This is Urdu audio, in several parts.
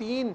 3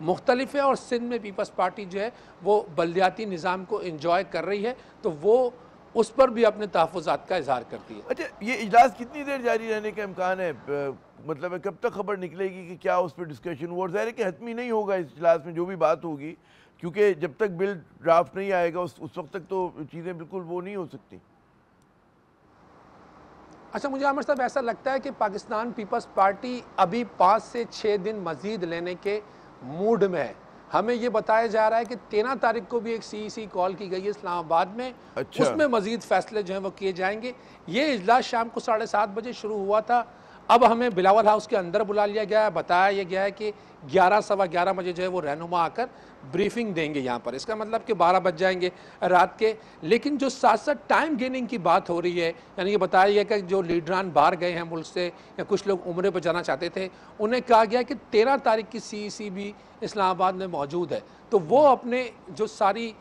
مختلف ہے اور سندھ میں پیپلز پارٹی جو ہے وہ بلدیاتی نظام کو انجوائے کر رہی ہے تو وہ اس پر بھی اپنے تحفظات کا اظہار کرتی ہے. اچھا یہ اجلاس کتنی دیر جاری رہنے کا امکان ہے؟ مطلب کب تک خبر نکلے گی کہ کیا اس پہ ڈسکشن ہوا؟ اور ظاہر ہے کہ حتمی نہیں ہوگا اس اجلاس میں جو بھی بات ہوگی، کیونکہ جب تک بل ڈرافٹ نہیں آئے گا اس وقت تک تو چیزیں بالکل وہ نہیں ہو سکتی. اچھا مجھے عامر صاحب ایسا لگتا ہے کہ پاکستان پیپلز پارٹی ابھی 5 سے 6 دن مزید لینے کے موڈ میں ہے. ہمیں یہ بتایا جا رہا ہے کہ 13 تاریخ کو بھی ایک CEC کال کی گئی ہے اسلام آباد میں، اس میں مزید فیصلے جو ہیں وہ کیے جائیں گے. یہ اجلاس شام کو 7:30 بجے شروع ہوا تھا، اب ہمیں بلاول ہاؤس کے اندر بلا لیا گیا ہے. بتایا یہ گیا ہے کہ 11 سوا 11 بجے جو ہے وہ رہنما آ کر بریفنگ دیں گے یہاں پر. اس کا مطلب کہ 12 بج جائیں گے رات کے. لیکن جو ساتھ ساتھ ٹائم گیننگ کی بات ہو رہی ہے، یعنی یہ بتایا گیا کہ جو لیڈران باہر گئے ہیں ملک سے یا کچھ لوگ عمرے پہ جانا چاہتے تھے، انہیں کہا گیا کہ 13 تاریخ کی CEC بھی اسلام آباد میں موجود ہے، تو وہ اپنے جو ساری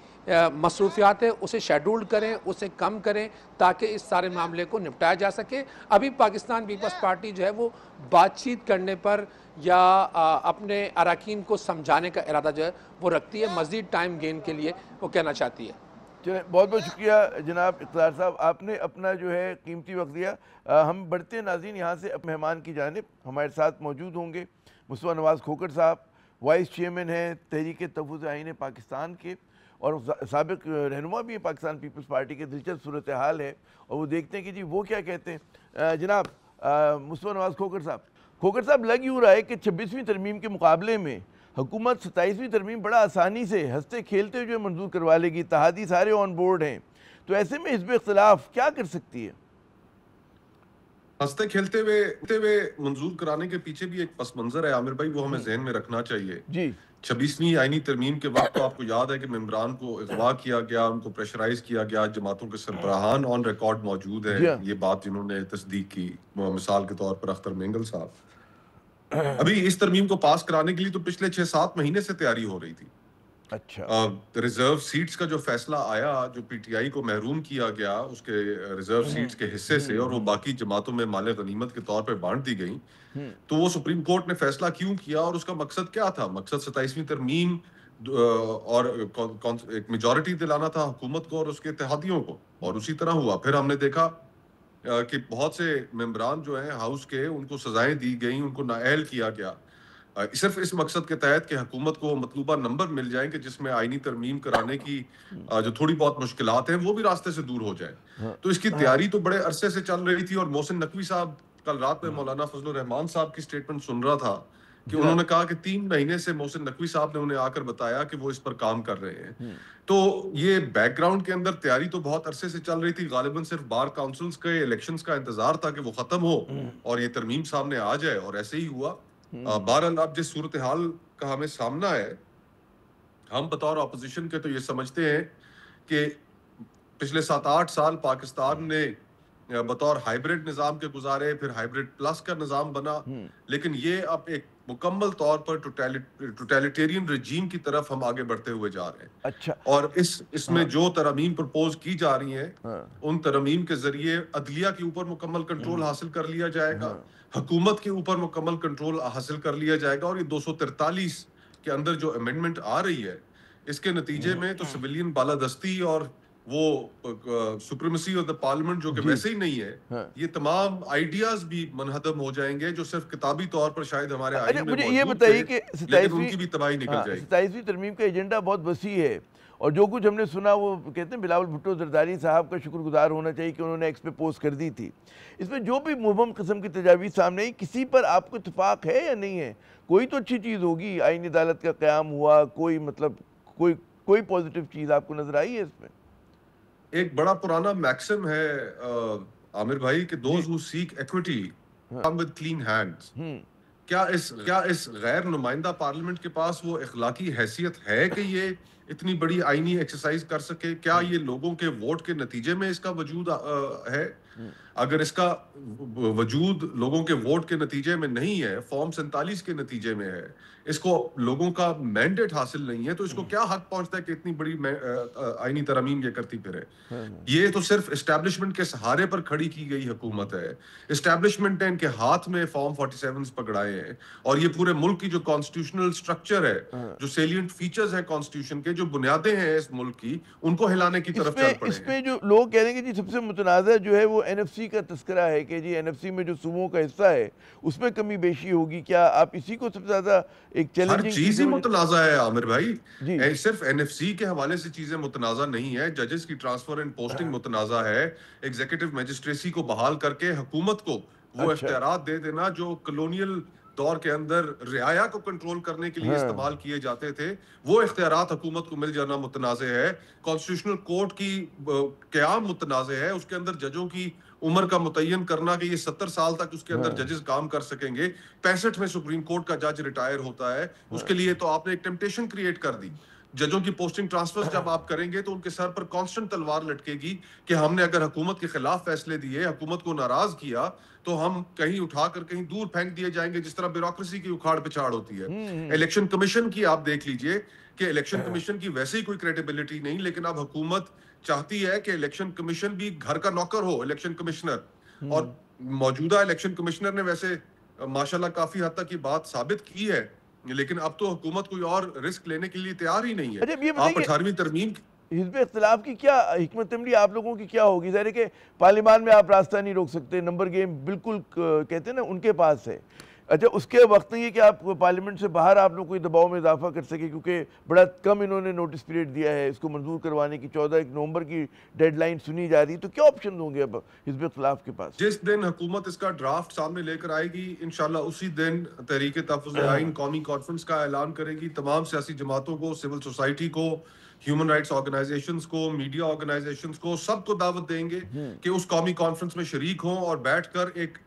مصروفیات ہے اسے شیڈول کریں، اسے کم کریں تاکہ اس سارے معاملے کو نپٹایا جا سکے. ابھی پاکستان پیپلز پارٹی جو ہے وہ بات چیت کرنے پر یا اپنے اراکین کو سمجھانے کا ارادہ جو ہے وہ رکھتی ہے. مزید ٹائم گین کے لیے وہ کہنا چاہتی ہے. چلیں بہت بہت شکریہ جناب اقتدار صاحب، آپ نے اپنا جو ہے قیمتی وقت دیا. ہم بڑھتے ہیں ناظرین یہاں سے مہمان کی جانب. ہمارے ساتھ موجود ہوں گے مصطفیٰ نواز کھوکھر صاحب، وائس چیئرمین ہیں تحریک تحفظ آئین پاکستان کے اور سابق رہنما بھی ہیں پاکستان پیپلز پارٹی کے. دلچسپ صورتحال ہے اور وہ دیکھتے ہیں کہ جی وہ کیا کہتے ہیں. جناب مصطفیٰ نواز کھوکھر صاحب، لگ یوں رہا ہے کہ 26ویں ترمیم کے مقابلے میں حکومت 27ویں ترمیم بڑا آسانی سے ہنستے کھیلتے جو منظور کروا لے گی. اتحادی سارے آن بورڈ ہیں، تو ایسے میں حزب اختلاف کیا کر سکتی ہے؟ ہنستے کھیلتے ہوئے منظور کرانے کے پیچھے بھی ایک پس منظر ہے عامر بھائی، وہ ہمیں ذہن میں رکھنا چاہیے. جی 26ویں آئینی ترمیم کے وقت تو آپ کو یاد ہے کہ ممبران کو اغوا کیا گیا، ان کو پریشرائز کیا گیا. جماعتوں کے سربراہان آن ریکارڈ موجود ہیں یہ بات جنہوں نے تصدیق کی، مثال کے طور پر اختر مینگل صاحب. ابھی اس ترمیم کو پاس کرانے کے لیے تو پچھلے 6-7 مہینے سے تیاری ہو رہی تھی. اچھا ریزرو سیٹس کا جو فیصلہ آیا، جو PTI کو محروم کیا گیا اس کے ریزرو سیٹس کے حصے سے، اور وہ باقی جماعتوں میں مال غنیمت کے طور پہ بانٹ دی گئیں، تو وہ سپریم کورٹ نے فیصلہ کیوں کیا اور اس کا مقصد کیا تھا؟ مقصد 27ویں ترمیم اور ایک میجورٹی دلانا تھا حکومت کو اور اس کے اتحادیوں کو، اور اسی طرح ہوا. پھر ہم نے دیکھا کہ بہت سے ممبران جو ہیں ہاؤس کے، ان کو سزائیں دی گئیں، ان کو نااہل کیا گیا، صرف اس مقصد کے تحت کہ حکومت کو مطلوبہ نمبر مل جائیں کہ جس میں آئینی ترمیم کرانے کی جو تھوڑی بہت مشکلات ہیں وہ بھی راستے سے دور ہو جائیں. تو اس کی تیاری تو بڑے عرصے سے چل رہی تھی. اور محسن نقوی صاحب، کل رات میں مولانا فضل الرحمان صاحب کی سٹیٹمنٹ سن رہا تھا کہ انہوں نے کہا کہ 3 مہینے سے محسن نقوی صاحب نے انہیں آ کر بتایا کہ وہ اس پر کام کر رہے ہیں. تو یہ بیک گراؤنڈ کے اندر تیاری تو بہت عرصے سے چل رہی تھی. غالباً صرف بار کاؤنسلز کے الیکشنز کا انتظار تھا کہ وہ ختم ہو اور یہ ترمیم سامنے آ جائے، اور ایسے ہی ہوا. بہرحال اب جس صورتحال کا ہمیں سامنا ہے، ہم بطور اپوزیشن کے تو یہ سمجھتے ہیں کہ پچھلے 7-8 سال پاکستان نے بطور ہائیبریڈ نظام کے گزارے، پھر ہائیبریڈ پلس کا نظام بنا، لیکن یہ اب ایک مکمل طور پر ٹوٹیلیٹیرین رجیم کی طرف ہم آگے بڑھتے ہوئے جا رہے ہیں. اچھا اور اس میں جو ترامیم پرپوز کی جا رہی ہیں، ان ترامیم کے ذریعے عدلیہ کے اوپر مکمل کنٹرول حاصل کر لیا جائے گا، حکومت کے اوپر مکمل کنٹرول حاصل کر لیا جائے گا. اور یہ 243 کے اندر جو امینڈمنٹ آ رہی ہے، اس کے نتیجے میں تو سویلین بالادستی اور وہ سپریمیسی آف دا پارلیمنٹ جو کہ ویسے ہی نہیں ہے، یہ تمام آئیڈیاز بھی منہدم ہو جائیں گے جو صرف کتابی طور پر شاید ہمارے آئین میں مجھے یہ موجود بتائیے تھے، کہ لیکن ان کی بھی تباہی نکل جائے گی. 27ویں ترمیم کا ایجنڈا بہت وسیع ہے، اور جو کچھ ہم نے سنا وہ کہتے ہیں بلاول بھٹو زرداری صاحب کا شکر گزار ہونا چاہیے کہ انہوں نے ایکس پہ پوسٹ کر دی تھی. اس میں جو بھی مبہم قسم کی تجاویز سامنے آئی، کسی پر آپ کو اتفاق ہے یا نہیں ہے؟ کوئی تو اچھی چیز ہوگی، آئینی عدالت کا قیام ہوا، کوئی مطلب کوئی پازیٹیو چیز آپ کو نظر آئی ہے اس میں؟ ایک بڑا پرانا میکسم ہے عامر بھائی کہ those who seek equity come with clean hands. کیا اس غیر نمائندہ پارلیمنٹ کے پاس وہ اخلاقی حیثیت ہے کہ یہ اتنی بڑی آئینی ایکسرسائز کر سکے؟ کیا یہ لوگوں کے ووٹ کے نتیجے میں اس کا وجود ہے؟ اگر اس کا وجود لوگوں کے ووٹ کے نتیجے میں نہیں ہے، فارم 47 کے نتیجے میں ہے، اس کو لوگوں کا مینڈیٹ حاصل نہیں ہے، تو اس کو کیا حق پہنچتا ہے کہ اتنی بڑی آئینی ترامیم یہ کرتی پھرے؟ یہ تو صرف اسٹیبلشمنٹ کے سہارے پر کھڑی کی گئی حکومت ہے. اسٹیبلشمنٹ نے ان کے ہاتھ میں فارم 47 پکڑائے ہیں، اور یہ پورے ملک کی جو کانسٹیٹیوشنل سٹرکچر ہے، جو سیلینٹ فیچرز ہیں کانسٹیٹیوشن کے، جو بنیادیں ہیں اس ملک کی، ان کو ہلانے کی طرف چل پڑے ہیں. اس پہ جو لوگ کہہ رہے ہیں کہ جی سب سے متنازع جو ہے وہ این ایف سی کا تذکرہ ہے کہ جی این ایف سی میں جو صوبوں کا حصہ ہے اس میں کمی بیشی ہوگی. کیا آپ اسی کو سب سے زیادہ ایک چیلنجنگ؟ ہر چیز ہی متنازع ہے عامر بھائی. جی صرف این ایف سی کے حوالے سے چیزیں متنازع نہیں ہے، ججز کی ٹرانسفر اینڈ پوسٹنگ متنازع ہے. ایگزیکٹو میجسٹریسی کو بحال کر کے حکومت کو وہ اختیارات دے دینا جو کلونیل دور کے اندر رعایا کو کنٹرول کرنے کے لیے استعمال کیے جاتے تھے، وہ اختیارات حکومت کو مل جانا متنازع ہے. کانسٹیٹیوشنل کورٹ کی قیام متنازع ہے. اس کے اندر ججوں کی عمر کا متعین کرنا کہ یہ 70 سال تک اس کے اندر ججز کام کر سکیں گے. 65 میں سپریم کورٹ کا جج ریٹائر ہوتا ہے. اس کے لیے تو آپ نے ایک ٹیمپٹیشن کریٹ کر دی. ججوں کی پوسٹنگ ٹرانسفر جب آپ کریں گے تو ان کے سر پر کانسٹنٹ تلوار لٹکے گی کہ ہم نے اگر حکومت کے خلاف فیصلے دیے، حکومت کو ناراض کیا، تو ہم کہیں اٹھا کر کہیں دور پھینک دیے جائیں گے، جس طرح بیوروکریسی کی اکھاڑ پچھاڑ ہوتی ہے. الیکشن کمیشن کی آپ دیکھ لیجئے کہ الیکشن کمیشن کی ویسے ہی کوئی کریڈیبلٹی نہیں، لیکن اب حکومت چاہتی ہے کہ الیکشن کمیشن بھی گھر کا نوکر ہو، الیکشن کمشنر. اور موجودہ الیکشن کمشنر نے ویسے ماشاءاللہ کافی حد تک یہ بات ثابت کی ہے، لیکن اب تو حکومت کوئی اور رسک لینے کے لیے تیار ہی نہیں ہے. آپ 18ویں ترمیم حزب اختلاف کی کیا حکمت عملی آپ لوگوں کی کیا ہوگی؟ ظاہر ہے کہ پارلیمان میں آپ راستہ نہیں روک سکتے، نمبر گیم بالکل کہتے ہیں نا ان کے پاس ہے. اچھا اس کے وقت نہیں ہے کہ آپ پارلیمنٹ سے باہر آپ لوگ کوئی دباؤ میں اضافہ کر سکے، کیونکہ بڑا کم انہوں نے نوٹس پیریڈ دیا ہے اس کو منظور کروانے کی. 14 نومبر کی ڈیڈ لائن سنی جا رہی ہے، تو کیا آپشن ہوں گے اب حزب اختلاف کے پاس؟ جس دن حکومت اس کا ڈرافٹ سامنے لے کر آئے گی انشاءاللہ اسی دن تحریک تحفظ آئین قومی کانفرنس کا اعلان کرے گی. تمام سیاسی جماعتوں کو، سول سوسائٹی کو، ہیومن رائٹس آرگنائزیشنز کو، میڈیا آرگنائزیشنز کو، سب کو دعوت دیں گے کہ اس قومی کانفرنس میں شریک ہوں اور بیٹھ کر ایک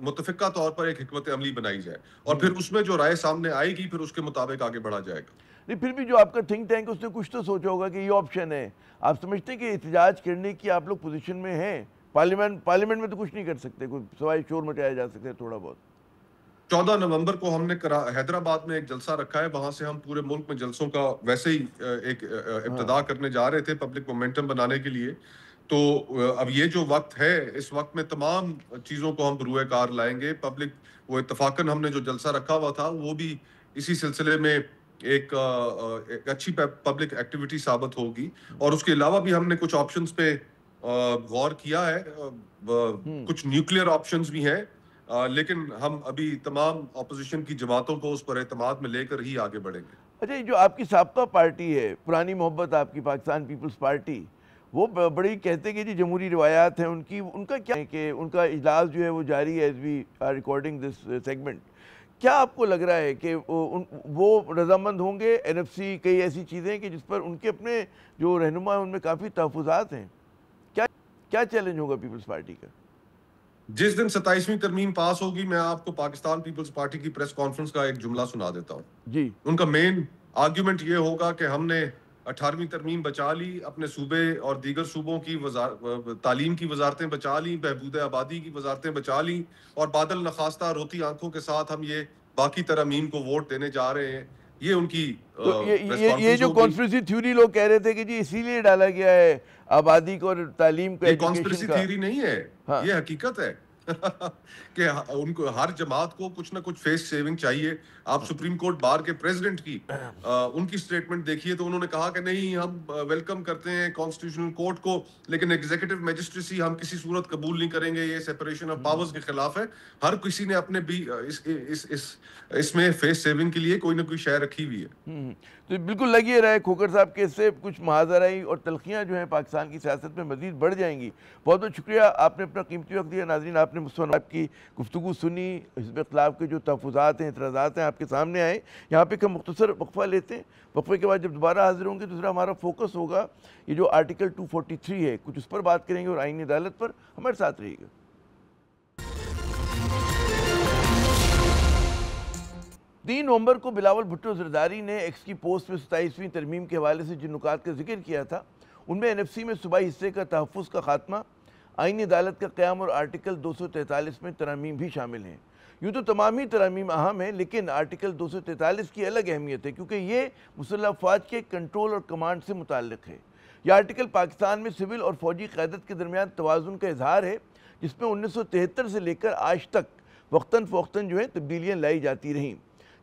متفقہ طور پر ایک حکمت عملی بنائی جائے، اور پھر اس میں جو رائے سامنے آئے گی پھر اس کے مطابق آگے بڑھا جائے گا. نہیں پھر بھی جو آپ کا تھنک ٹینک اس نے کچھ تو سوچا ہوگا کہ یہ آپشن ہے. آپ سمجھتے ہیں کہ احتجاج کرنے کی آپ لوگ پوزیشن میں ہیں؟ پارلیمنٹ میں تو کچھ نہیں کر سکتے، کوئی سوائے شور مچایا جا سکتے تھوڑا بہت. 14 نومبر کو ہم نے حیدرآباد میں ایک جلسہ رکھا ہے، وہاں سے ہم پورے ملک میں جلسوں کا ویسے ہی ایک ابتدا کرنے جا رہے تھے پبلک مومنٹم بنانے کے لیے. تو اب یہ جو وقت ہے، اس وقت میں تمام چیزوں کو ہم بروئے کار لائیں گے. پبلک وہ اتفاقاً ہم نے جو جلسہ رکھا ہوا تھا وہ بھی اسی سلسلے میں ایک اچھی پبلک ایکٹیویٹی ثابت ہوگی. اور اس کے علاوہ بھی ہم نے کچھ آپشنز پہ غور کیا ہے، کچھ نیوکلیئر آپشنز بھی ہیں، لیکن ہم ابھی تمام اپوزیشن کی جماعتوں کو اس پر اعتماد میں لے کر ہی آگے بڑھیں گے. اچھا جو آپ کی سابقہ پارٹی ہے، پرانی محبت آپ کی پاکستان پیپلز پارٹی، وہ بڑی کہتے ہیں کہ جی جمہوری روایات ہیں ان کا کیا ہے کہ ان کا اجلاس جو ہے وہ جاری ہے as we are recording this segment. کیا آپ کو لگ رہا ہے کہ وہ رضامند ہوں گے؟ این ایف سی کئی ایسی چیزیں ہیں کہ جس پر ان کے اپنے جو رہنما ہیں ان میں کافی تحفظات ہیں. کیا چیلنج ہوگا پیپلز پارٹی کا؟ جس دن 27ویں ترمیم پاس ہوگی میں آپ کو پاکستان پیپلز پارٹی کی پریس کانفرنس کا ایک جملہ سنا دیتا ہوں. جی ان کا مین آرگیومنٹ یہ ہوگا کہ ہم نے 18ویں ترمیم بچا لی، اپنے صوبے اور دیگر صوبوں کی تعلیم کی وزارتیں بچا لیں، بہبود آبادی کی وزارتیں بچا لیں، اور بادل نخواستہ روتی آنکھوں کے ساتھ ہم یہ باقی ترامیم کو ووٹ دینے جا رہے ہیں. یہ ان کی یہ جو کانسپریسی تھیوری لوگ کہہ رہے تھے کہ جی اسی لیے ڈالا گیا ہے آبادی کو اور تعلیم کو، یہ کانسپریسی تھیوری نہیں ہے، یہ حقیقت ہے کہ ان کو ہر جماعت کو کچھ نہ کچھ فیس سیونگ چاہیے. آپ سپریم کورٹ بار کے پریزیڈنٹ کی ان کی سٹیٹمنٹ دیکھیے تو انہوں نے کہا کہ نہیں ہم ویلکم کرتے ہیں کانسٹیٹیوشنل کورٹ کو، لیکن ایگزیکٹو میجسٹریسی ہم کسی صورت قبول نہیں کریں گے، یہ سیپریشن آف پاورز کے خلاف ہے. ہر کسی نے اپنے بھی اس میں فیس سیونگ کے لیے کوئی نہ کوئی شے رکھی ہوئی ہے. تو بالکل لگ یہ رہا ہے کھوکھر صاحب کے اس سے کچھ محاذرائی اور تلخیاں جو ہیں پاکستان کی سیاست میں مزید بڑھ جائیں گی. بہت بہت شکریہ، آپ نے اپنا قیمتی وقت دیا. ناظرین آپ نے مصطفیٰ کی گفتگو سنی، حزب اختلاف کے جو تحفظات ہیں، اعتراضات ہیں آپ کے سامنے آئے. یہاں پہ ہم مختصر وقفہ لیتے ہیں، وقفے کے بعد جب دوبارہ حاضر ہوں گے دوسرا ہمارا فوکس ہوگا یہ جو آرٹیکل 243 ہے، کچھ اس پر بات کریں گے اور آئینی عدالت پر. ہمارے ساتھ رہیے گا. تین نومبر کو بلاول بھٹو زرداری نے ایکس کی پوسٹ میں 27ویں ترمیم کے حوالے سے جن نکات کا ذکر کیا تھا ان میں این ایف سی میں صوبائی حصے کا تحفظ کا خاتمہ، آئین عدالت کا قیام اور آرٹیکل 243 میں ترامیم بھی شامل ہیں۔ یوں تو تمام ہی ترامیم اہم ہیں، لیکن آرٹیکل 243 کی الگ اہمیت ہے کیونکہ یہ مسلح افواج کے کنٹرول اور کمانڈ سے متعلق ہے۔ یہ آرٹیکل پاکستان میں سول اور فوجی قیادت کے درمیان توازن کا اظہار ہے، جس میں 1973 سے لے کر آج تک وقتاً فوقتاً جو ہے تبدیلیاں لائی جاتی رہیں۔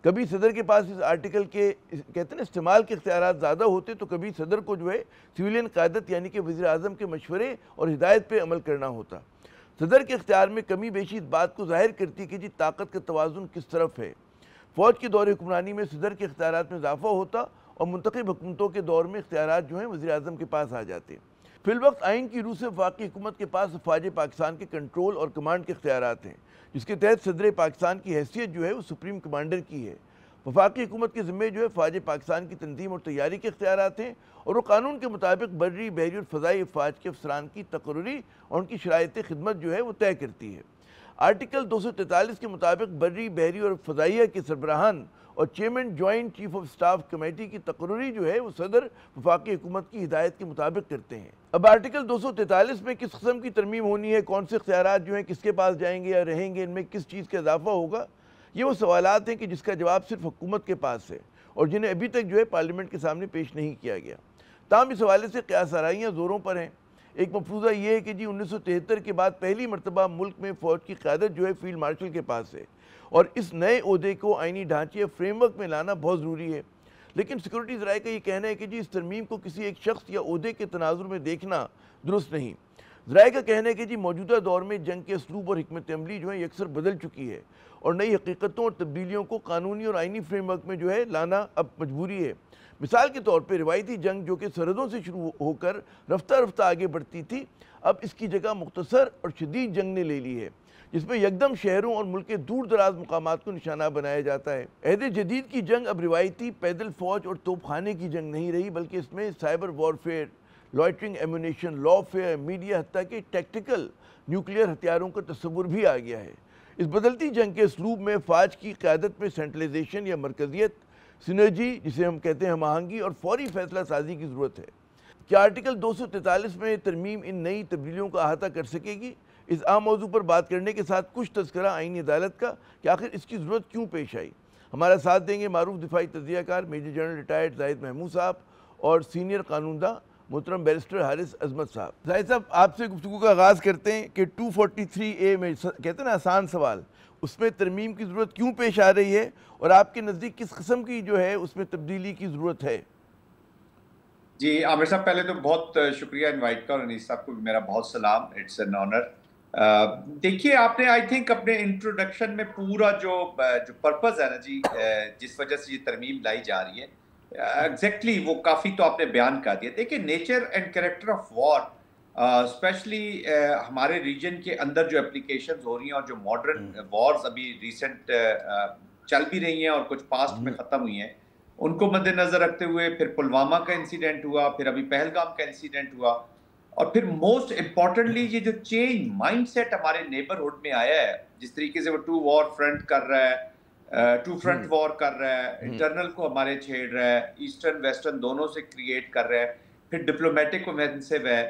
کبھی صدر کے پاس اس آرٹیکل کے کہتے ہیں استعمال کے اختیارات زیادہ ہوتے تو کبھی صدر کو جو ہے سویلین قیادت یعنی کہ وزیر اعظم کے مشورے اور ہدایت پہ عمل کرنا ہوتا۔ صدر کے اختیار میں کمی بیشی اس بات کو ظاہر کرتی کہ جی طاقت کا توازن کس طرف ہے۔ فوج کے دور حکمرانی میں صدر کے اختیارات میں اضافہ ہوتا اور منتخب حکومتوں کے دور میں اختیارات جو ہیں وزیر اعظم کے پاس آ جاتے۔ فی الوقت آئین کی روح سے وفاقی حکومت کے پاس افواج پاکستان کے کنٹرول اور کمانڈ کے اختیارات ہیں، جس کے تحت صدر پاکستان کی حیثیت جو ہے وہ سپریم کمانڈر کی ہے۔ وفاقی حکومت کے ذمے جو ہے فوج پاکستان کی تنظیم اور تیاری کے اختیارات ہیں، اور وہ قانون کے مطابق بری، بحری اور فضائی افواج کے افسران کی تقرری اور ان کی شرائط خدمت جو ہے وہ طے کرتی ہے۔ آرٹیکل 243 کے مطابق بری، بحری اور فضائیہ کے سربراہان اور chairman joint chief of staff committee کی تقرری جو ہے وہ صدر وفاقی حکومت کی ہدایت کے مطابق کرتے ہیں۔ اب آرٹیکل 243 میں کس قسم کی ترمیم ہونی ہے، کون سے اختیارات جو ہیں کس کے پاس جائیں گے یا رہیں گے، ان میں کس چیز کا اضافہ ہوگا، یہ وہ سوالات ہیں کہ جس کا جواب صرف حکومت کے پاس ہے اور جنہیں ابھی تک جو ہے پارلیمنٹ کے سامنے پیش نہیں کیا گیا۔ تاہم اس حوالے سے قیاس آرائیاں زوروں پر ہیں۔ ایک مفروضہ یہ ہے کہ جی 1973 کے بعد پہلی مرتبہ ملک میں فوج کی قیادت جو ہے فیلڈ مارشل کے پاس ہے، اور اس نئے عہدے کو آئینی ڈھانچے فریم ورک میں لانا بہت ضروری ہے۔ لیکن سیکورٹی ذرائع کا یہ کہنا ہے کہ جی اس ترمیم کو کسی ایک شخص یا عہدے کے تناظر میں دیکھنا درست نہیں۔ ذرائع کا کہنا ہے کہ جی موجودہ دور میں جنگ کے اسلوب اور حکمت عملی جو ہے یکسر بدل چکی ہے، اور نئی حقیقتوں اور تبدیلیوں کو قانونی اور آئینی فریم ورک میں جو ہے لانا اب مجبوری ہے۔ مثال کے طور پہ روایتی جنگ جو کہ سرحدوں سے شروع ہو کر رفتہ رفتہ آگے بڑھتی تھی، اب اس کی جگہ مختصر اور شدید جنگ نے لے لی ہے، جس میں یکدم شہروں اور ملک کے دور دراز مقامات کو نشانہ بنایا جاتا ہے۔ عہد جدید کی جنگ اب روایتی پیدل فوج اور توپ خانے کی جنگ نہیں رہی، بلکہ اس میں سائبر وارفیئر، لوائٹرنگ ایمونیشن، لافیئر، میڈیا، حتیٰ کہ ٹیکٹیکل نیوکلیئر ہتھیاروں کا تصور بھی آ گیا ہے۔ اس بدلتی جنگ کے اسلوب میں فوج کی قیادت میں سینٹرلائزیشن یا مرکزیت، سینرجی جسے ہم کہتے ہیں ہم آہنگی، اور فوری فیصلہ سازی کی ضرورت ہے۔ کیا آرٹیکل 243 میں ترمیم ان نئی تبدیلیوں کا احاطہ کر سکے گی؟ اس عام موضوع پر بات کرنے کے ساتھ کچھ تذکرہ آئینی عدالت کا کہ آخر اس کی ضرورت کیوں پیش آئی۔ ہمارا ساتھ دیں گے معروف دفاعی تجزیہ کار میجر جنرل ریٹائرڈ زاہد محمود صاحب اور سینئر قانون داں محترم بیرسٹر حارث عظمت صاحب۔ زاہد صاحب، آپ سے گفتگو کا آغاز کرتے ہیں کہ 243A میں کہتے ہیں نا آسان سوال، اس میں ترمیم کی ضرورت کیوں پیش آ رہی ہے، اور آپ کے نزدیک کس قسم کی جو ہے اس میں تبدیلی کی ضرورت ہے؟ جی عامر صاحب، پہلے تو بہت شکریہ انوائٹ کا، اور انیس صاحب کو بھی میرا بہت سلام، اٹس این آنر۔ دیکھیے، آپ نے آئی تھنک اپنے انٹروڈکشن میں پورا جو پرپز ہے نا جی، جس وجہ سے یہ ترمیم لائی جا رہی ہے، ایگزیکٹلی وہ کافی تو آپ نے بیان کر دیا۔ دیکھیے، nature and character of war, especially ہمارے ریجن کے اندر جو اپلیکیشنز ہو رہی ہیں اور جو ماڈرن وارز ابھی ریسنٹ چل بھی رہی ہیں اور کچھ پاسٹ میں ختم ہوئی ہیں، ان کو مد نظر رکھتے ہوئے پھر پلوامہ کا انسیڈنٹ ہوا، پھر ابھی پہلگام کا انسیڈنٹ ہوا، اور پھر موسٹ امپورٹنٹلی یہ جو چینج مائنڈ سیٹ ہمارے نیبرہڈ میں آیا ہے، جس طریقے سے وہ ٹو وار فرنٹ کر رہا ہے، ٹو فرنٹ وار کر رہا ہے، انٹرنل کو ہمارے چھیڑ رہا ہے، ایسٹرن ویسٹرن دونوں سے کریٹ کر رہا ہے، پھر ڈپلومیٹک اوفینسو ہے۔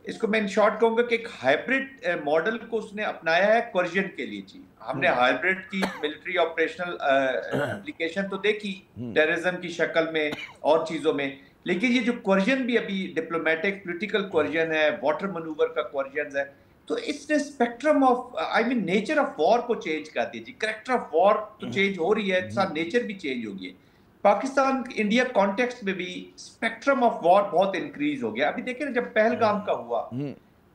اس کو میں ان شارٹ کہوں گا کہ ایک ہائبرڈ ماڈل کو اس نے اپنایا ہے کوئرژن کے لیے۔ جی، ہم نے ہائبرڈ کی ملٹری آپریشنل اپلیکیشن تو دیکھی ٹیررزم کی شکل میں اور چیزوں میں، لیکن یہ جو کوئرژن بھی ابھی ڈپلومیٹک پولیٹیکل کوئرژن ہے، واٹر منوور کا کوئرژن ہے، تو اس نے spectrum of nature of war کو چینج کر دی۔ جی، کریکٹر آف وار تو چینج ہو رہی ہے، ساتھ نیچر بھی چینج ہو گئی ہے۔ پاکستان انڈیا کانٹیکسٹ میں بھی اسپیکٹرم آف وار بہت انکریز ہو گیا۔ ابھی دیکھیں نا، جب پہلگام کا ہوا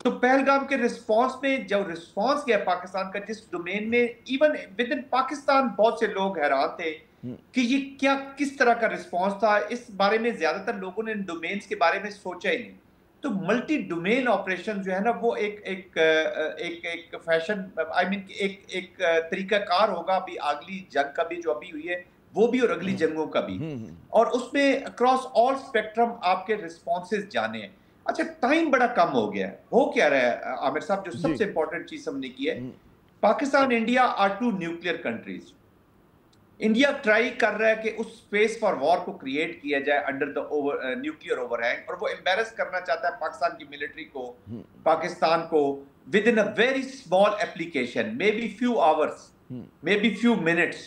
تو پہلگام کے رسپانس میں جو رسپانس گیا پاکستان کا جس ڈومین میں، ایون ود ان پاکستان بہت سے لوگ حیران تھے کہ یہ کیا کس طرح کا رسپانس تھا۔ اس بارے میں زیادہ تر لوگوں نے ان ڈومینز کے بارے میں سوچا ہی نہیں۔ تو ملٹی ڈومین آپریشن جو ہے نا، وہ ایک فیشن ایک طریقہ کار ہوگا ابھی اگلی جنگ کا بھی جو ابھی ہوئی ہے وہ بھی، اور اگلی جنگوں کا بھی، اور اس میں اکراس آل اسپیکٹرم آپ کے رسپانسز جانے ہیں۔ اچھا، ٹائم بڑا کم ہو گیا ہے۔ ہو کیا رہا ہے عامر صاحب، جو سب سے امپورٹنٹ چیز ہم نے کی ہے، Pakistan India are two nuclear countries. India try کر رہا ہے کہ اس اسپیس فار وار کو کریٹ کیا جائے under the nuclear over hang, اور وہ امبیرس کرنا چاہتا ہے پاکستان کی ملٹری کو، پاکستان کو، within a very small application, maybe few hours, maybe few minutes.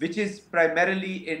which is primarily in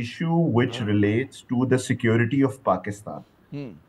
issue which relates to the security of Pakistan.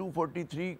243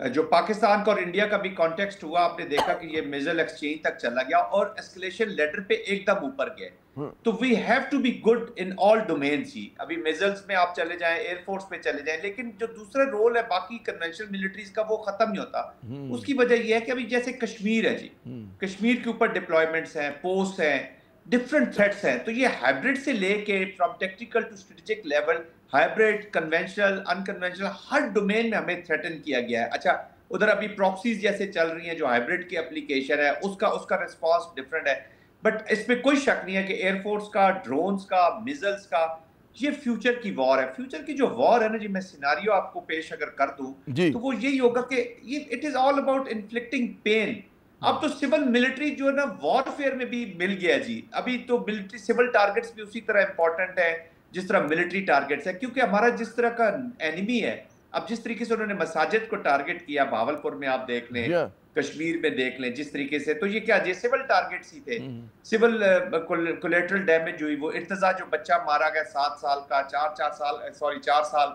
جو پاکستان کا اور انڈیا کا بھی کانٹیکسٹ ہوا, آپ نے دیکھا کہ یہ میزل ایکسچینج تک چلا گیا اور اسکلیشن لیڈر پہ ایک دم اوپر گئے. تو we have to be good in all domains ہی. ابھی میزلز میں آپ چلے جائیں, ایئر فورس پہ چلے جائیں, لیکن جو دوسرا رول ہے باقی کنونشنل ملٹریز کا وہ ختم نہیں ہوتا. اس کی وجہ یہ ہے کہ ابھی جیسے کشمیر ہے جی, کشمیر کے اوپر ڈپلائمنٹس ہیں, پوسٹ ہیں, ڈفرنٹ تھریٹس ہیں. تو یہ ہائبرڈ سے لے کے from tactical to strategic level, hybrid, conventional, unconventional, ہر ڈومین میں ہمیں تھریٹن کیا گیا ہے. اچھا ادھر ابھی پراکسیز جیسے چل رہی ہیں جو ہائبرڈ کی اپلیکیشن ہے, اس کا ریسپانس ڈفرنٹ ہے. بٹ اس میں کوئی شک نہیں ہے کہ ایئر فورس کا, ڈرونز کا, میزلز کا, یہ فیوچر کی وار ہے. فیوچر کی جو وار ہے نا جی, میں سیناریو آپ کو پیش اگر کر دوں تو وہ یہی ہوگا کہ it is all about inflicting pain. اب تو سول ملٹری جو ہے نا وار فیئر میں بھی مل گیا جی. ابھی تو ملٹری سول ٹارگٹس بھی اسی طرح امپورٹنٹ ہے جس طرح ملٹری ٹارگٹس ہے, کیونکہ ہمارا جس طرح کا اینیمی ہے. اب جس طریقے سے انہوں نے مساجد کو ٹارگٹ کیا, بھاولپور میں آپ دیکھ لیں, کشمیر میں دیکھ لیں جس طریقے سے, تو یہ کیا جی سول ٹارگٹس ہی تھے. سول کولیٹرل ڈیمیج ہوئی, وہ ارتضا جو بچہ مارا گیا 7 سال کا, 4 سال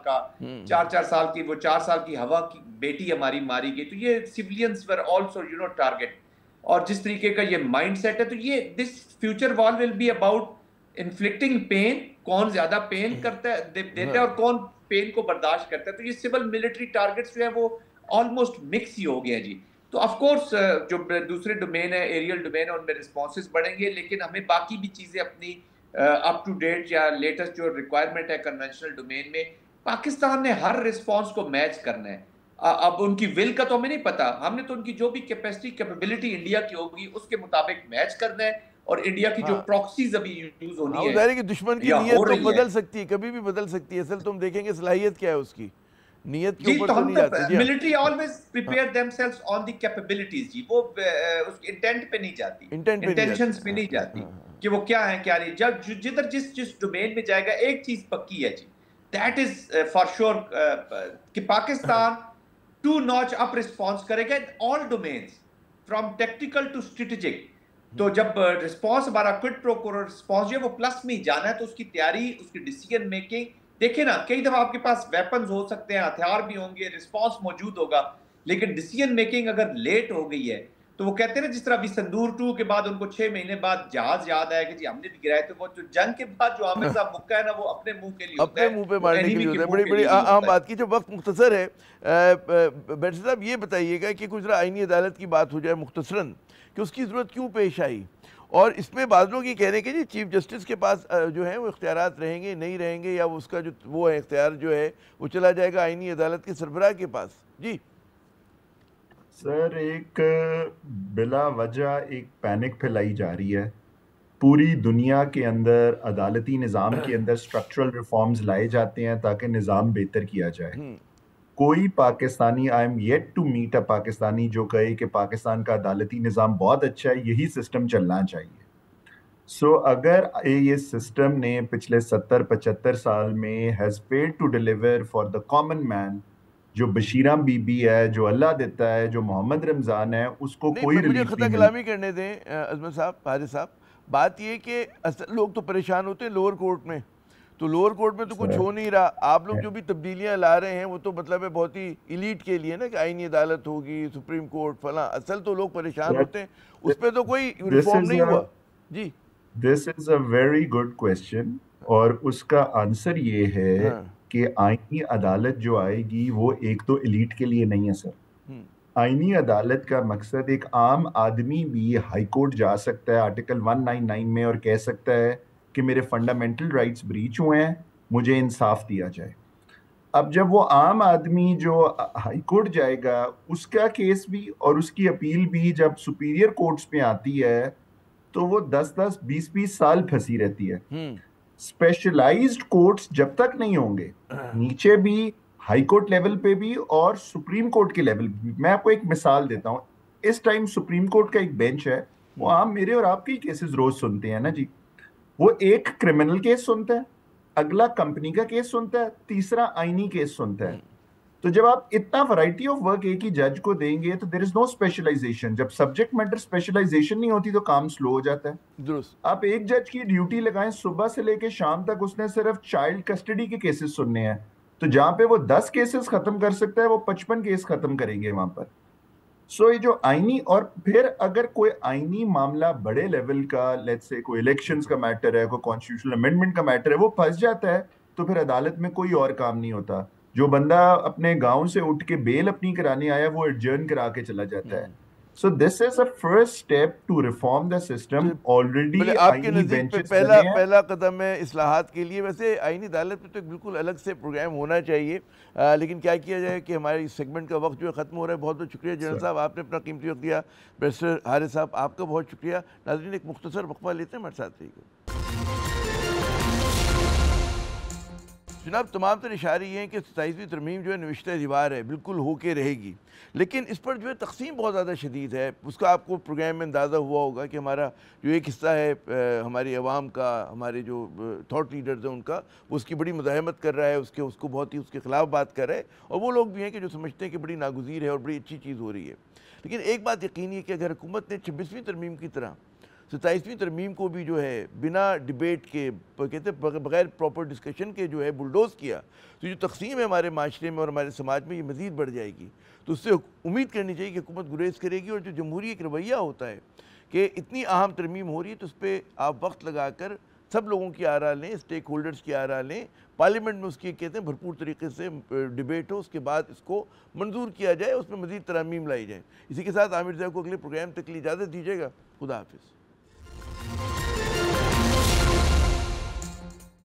کا, 4 سال کی, وہ 4 سال کی ہوا کی بیٹی ہماری ماری گئی. تو یہ سیولینز ور آلسو ٹارگٹ. اور جس طریقے کا یہ مائنڈ سیٹ ہے, تو یہ this future war will be about inflicting pain. کون زیادہ پین کرتا ہے دیتا ہے اور کون پین کو برداشت کرتا ہے. تو یہ سول ملٹری ٹارگٹس جو ہے وہ آلموسٹ مکس ہی ہو گیا جی. تو آف کورس جو دوسرے ڈومین ہے, ایریل ڈومین ہے, ان میں رسپانسز بڑھیں گے, لیکن ہمیں باقی بھی چیزیں اپنی اپ ٹو ڈیٹ یا لیٹسٹ جو ریکوائرمنٹ ہے کنونشنل ڈومین میں, پاکستان نے ہر رسپانس کو میچ کرنا ہے. اب ان کی ول کا تو ہمیں نہیں پتا, ہم نے تو ان کی جو بھی کیپیسٹی کیپیبلٹی انڈیا کی ہوگی اس کے مطابق میچ کرنا ہے. اور انڈیا کی جو پراکسیز ابھی یوز ہونی ہے کہ دشمن کی نیت تو بدل سکتی ہے, کبھی بھی بدل سکتی ہے. اصل تم دیکھیں گے صلاحیت کیا ہے اس کی, نیت کے اوپر تو نہیں جاتی. Military always prepare themselves on the capabilities جی, وہ اس انٹینٹ پہ نہیں جاتی, انٹینشنز پہ نہیں جاتی کہ وہ کیا ہے کیا نہیں. جب جدھر جس ڈومین میں جائے گا, ایک چیز پکی ہے جی, دیٹ از فار شور کہ پاکستان ٹو ناچ اپ رسپانس کرے گا all domains from tactical to strategic. تو جب رسپانس ہمارا کوئٹ پرو کو رسپانس جو ہے وہ پلس میں ہی جانا ہے, تو اس کی تیاری, اس کی ڈیسیجن میکنگ, دیکھیں نا کئی دفعہ آپ کے پاس ویپنز ہو سکتے ہیں, ہتھیار بھی ہوں گے, رسپانس موجود ہوگا, لیکن ڈیسیجن میکنگ اگر لیٹ ہو گئی ہے تو وہ کہتے ہیں نا جس طرح ابھی سندور 2 کے بعد ان کو 6 مہینے بعد جہاز یاد آیا کہ جی ہم نے بھی گرائے, تو وہ جو جنگ کے بعد جو عامر صاحب مکہ ہے نا وہ اپنے منہ کے لیے ہوتا ہے, اپنے منہ پہ مارنے کے لیے ہوتا ہے. بڑی بڑی عام بات کی. جو وقت مختصر ہے, بیٹر صاحب یہ بتائیے گا کہ کچھ ذرا آئینی عدالت کی بات ہو جائے مختصراً, کہ اس کی ضرورت کیوں پیش آئی, اور اس میں بعض لوگ یہ کہہ رہے ہیں کہ جی چیف جسٹس کے پاس جو ہے وہ اختیارات رہیں گے, نہیں رہیں گے, یا اس کا جو وہ ہے اختیار جو ہے وہ چلا جائے گا آئینی عدالت کے سربراہ کے پاس. جی سر, ایک بلا وجہ ایک پینک پھیلائی جا رہی ہے پوری دنیا کے اندر. عدالتی نظام کے اندر اسٹرکچرل ریفارمز لائے جاتے ہیں تاکہ نظام بہتر کیا جائے. کوئی Pakistani, I am yet to meet a Pakistani جو کہے کہ پاکستان کا عدالتی نظام بہت اچھا ہے, یہی سسٹم چلنا چاہیے. سو اگر یہ سسٹم نے پچھلے 70-75 سال میں has failed to deliver for the common man, جو بشیرہ بی بی ہے, جو اللہ دیتا ہے, جو محمد رمضان ہے, اس کو کوئی ریلیف نہیں. مجھے خطا کلامی کرنے دیں عظمت صاحب, حارث صاحب. بات یہ کہ اصل لوگ تو پریشان ہوتے ہیں لوور کورٹ میں, تو لوور کورٹ میں تو کچھ ہو نہیں رہا. آپ لوگ جو بھی تبدیلیاں لا رہے ہیں وہ تو مطلب ہے بہت ہی ایلیٹ کے لیے نا, کہ آئینی عدالت ہوگی, سپریم کورٹ فلاں. اصل تو لوگ پریشان ہوتے ہیں, اس پہ تو کوئی ریفارم نہیں ہوا. جی دس is a very good question, اور اس کا آنسر یہ ہے کہ آئینی عدالت جو آئے گی وہ ایک تو ایلیٹ کے لیے نہیں ہے سر. آئینی عدالت کا مقصد ایک عام آدمی بھی ہائی کورٹ جا سکتا ہے آرٹیکل 199 میں اور کہہ سکتا ہے کہ میرے فنڈامنٹل رائٹس بریچ ہوئے ہیں, مجھے انصاف دیا جائے. اب جب وہ عام آدمی جو ہائی کورٹ جائے گا, اس کا کیس بھی اور اس کی اپیل بھی جب سپیریئر کورٹس پہ آتی ہے تو وہ 10-10, 20-20 سال پھنسی رہتی ہے. اسپیشلائزڈ کورٹس جب تک نہیں ہوں گے, نیچے بھی ہائی کورٹ لیول پہ بھی اور سپریم کورٹ کے لیول پہ. میں آپ کو ایک مثال دیتا ہوں. اس ٹائم سپریم کورٹ کا ایک بینچ ہے, وہ عام میرے اور آپ کے کیسز روز سنتے ہیں نا جی. وہ ایک کرمنل کیس سنتا ہے, اگلا کمپنی کا کیس سنتا ہے, تیسرا آئینی کیس سنتا ہے. تو جب آپ اتنا ورائٹی آف ورک ایک ہی جج کو دیں گے تو دیر از نو اسپیشلائزیشن. جب سبجیکٹ میٹر اسپیشلائزیشن نہیں ہوتی تو کام سلو ہو جاتا ہے. درست. آپ ایک جج کی ڈیوٹی لگائیں, صبح سے لے کے شام تک اس نے صرف چائلڈ کسٹڈی کے کیسز سننے ہیں, تو جہاں پہ وہ 10 کیسز ختم کر سکتا ہے وہ 55 کیس ختم کریں گے وہاں پر. سو یہ جو آئینی، اور پھر اگر کوئی آئینی معاملہ بڑے لیول کا، لیٹس سے کوئی الیکشنز کا میٹر ہے، کوئی کانسٹیٹیوشنل امینڈمنٹ کا میٹر ہے، وہ پھنس جاتا ہے تو پھر عدالت میں کوئی اور کام نہیں ہوتا. جو بندہ اپنے گاؤں سے اٹھ کے بیل اپنی کرانے آیا وہ ایڈجرن کرا کے چلا جاتا ہے. So this is a first step to reform the system. Already آپ کے آئینی نزدیک بینچز پہلا قدم ہے اصلاحات کے لیے. ویسے آئینی عدالت میں تو ایک بالکل الگ سے پروگرام ہونا چاہیے، لیکن کیا کیا جائے کہ ہمارے اس سیگمنٹ کا وقت جو ہے ختم ہو رہا ہے. بہت بہت شکریہ جنرل صاحب، آپ نے اپنا قیمتی وقت دیا. بیرسٹر حارث صاحب آپ کا بہت شکریہ. ناظرین ایک مختصر وقفہ لیتے ہیں، ہمارے ساتھ رہیے گا. جناب تمام تر اشارے یہ ہیں کہ 27ویں ترمیم جو ہے نوشتہ دیوار ہے، بالکل ہو کے رہے گی، لیکن اس پر جو ہے تقسیم بہت زیادہ شدید ہے. اس کا آپ کو پروگرام میں اندازہ ہوا ہوگا کہ ہمارا جو ایک حصہ ہے ہماری عوام کا، ہمارے جو تھاٹ لیڈرز ہیں ان کا، وہ اس کی بڑی مزاحمت کر رہا ہے، اس کو بہت ہی اس کے خلاف بات کر رہا ہے. اور وہ لوگ بھی ہیں کہ جو سمجھتے ہیں کہ بڑی ناگزیر ہے اور بڑی اچھی چیز ہو رہی ہے. لیکن ایک بات یقینی ہے کہ اگر حکومت نے 26ویں ترمیم کی طرح 27ویں ترمیم کو بھی جو ہے بنا ڈیبیٹ کے، کہتے ہیں بغیر پراپر ڈسکشن کے جو ہے بلڈوز کیا، تو جو تقسیم ہے ہمارے معاشرے میں اور ہمارے سماج میں یہ مزید بڑھ جائے گی. تو اس سے امید کرنی چاہیے کہ حکومت گریز کرے گی. اور جو جمہوری ایک رویہ ہوتا ہے کہ اتنی اہم ترمیم ہو رہی ہے تو اس پہ آپ وقت لگا کر سب لوگوں کی آراء لیں، اسٹیک ہولڈرز کی آراء لیں، پارلیمنٹ میں اس کی کہتے ہیں بھرپور طریقے سے ڈیبیٹ ہو، اس کے بعد اس کو منظور کیا جائے، اس میں مزید ترامیم لائی جائیں. اسی کے ساتھ عامر صاحب کو اگلے پروگرام تک کے لیے اجازت دیجیے گا. خدا حافظ.